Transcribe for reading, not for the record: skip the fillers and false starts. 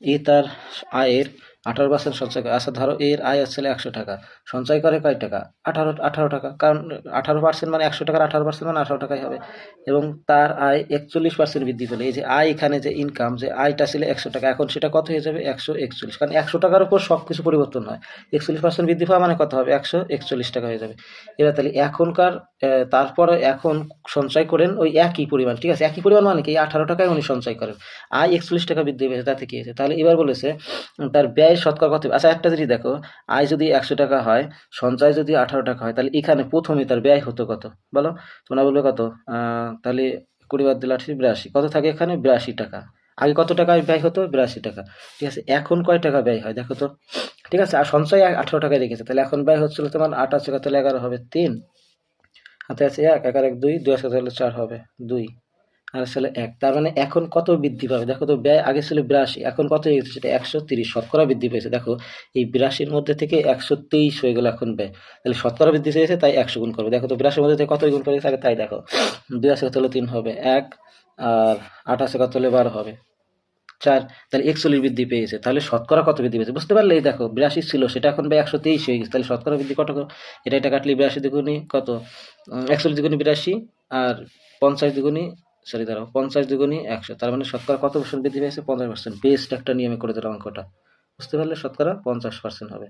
এ তার আয়ের 18% সঞ্চয় করে। আচ্ছা ধরো এর আয় হচ্ছে 100 টাকা, সঞ্চয় করে কয় টাকা? 18 টাকা, কারণ 18% মানে 100 টাকার 18% মানে 18 টাকাই হবে। এবং তার আয় 41% বৃদ্ধি পেলে, এই যে আয় এখানে যে ইনকাম, যে আয়টা ছিল 100 টাকা, এখন সেটা কত হয়ে যাবে? 141, কারণ 100 টাকার উপর সব কিছু পরিবর্তন হয়। 41% বৃদ্ধি পাওয়া মানে কত হবে? 141 টাকা হয়ে যাবে। এবার তাহলে এখনকার তারপরে এখন সঞ্চয় করেন ওই একই পরিমাণ, ঠিক আছে? একই পরিমাণ মানে কি? এই 18 টাকায় উনি সঞ্চয় করেন, আয় 41 টাকা বৃদ্ধি পেয়েছে, তাতে কি হয়েছে? তাহলে এবার বলেছে তার ব্যয় শতকরা কত? আচ্ছা একটা জিনিস দেখো, আয় যদি 100 টাকা হয়, সঞ্চয় যদি 18 টাকা হয়, তাহলে এখানে প্রথমে তার ব্যয় হতো কত বলো? তোমরা বলবে কত? তাহলে 20 বাদ দিলে 88, 82, কত থাকে এখানে? 82 টাকা। আগে কত টাকা ব্যয় হতো? 82 টাকা। ঠিক আছে, এখন কয় টাকা ব্যয় হয় দেখো তো। ঠিক আছে, আর সঞ্চয় 18 টাকায় রেখেছে, তাহলে এখন ব্যয় হচ্ছিল তোমার 88 টাকা, তাহলে 11 হবে 3, হাতে আছে 1, 1 আর 1 2, 2 আছে তাহলে 4 হবে 2, আর আসলে 1। তার মানে এখন কত বৃদ্ধি পাবে দেখো তো? ব্যয় আগে ছিল 82, এখন কত হয়ে গেছে? সেটা 130, শতকরা বৃদ্ধি পেয়েছে। দেখো এই 82-র মধ্যে থেকে 123 হয়ে গেল এখন ব্যয়, তাহলে শতকরা বৃদ্ধি পেয়েছে, তাই 100 গুণ করবে। দেখো তো 82-র মধ্যে থেকে কত গুণ করে গেছে আগে তাই দেখো। 2 আছে কত হলে 3 হবে 1, আর 8 আছে কত হলে 12 হবে 4, তাহলে 41 বৃদ্ধি পেয়েছে। তাহলে শতকরা কত বৃদ্ধি পেয়েছে বুঝতে পারলে? এই দেখো 82 ছিল, সেটা এখন ব্যয় 123 হয়ে গেছে, তাহলে শতকরা বৃদ্ধি কত? এটা কাটলে 82 দ্বিগুণী কত? 41 দ্বিগুণী 82, আর 50 দ্বিগুণী, সরি দাঁড়াও, 50 দ্বিগুণী 100, তার মানে শতকরা কত পার্সেন্ট বৃদ্ধি পেয়েছে? 50%। বেস্ট একটা নিয়মে করে দিলাম অঙ্কটা, বুঝতে পারলে? শতকরা 50% হবে।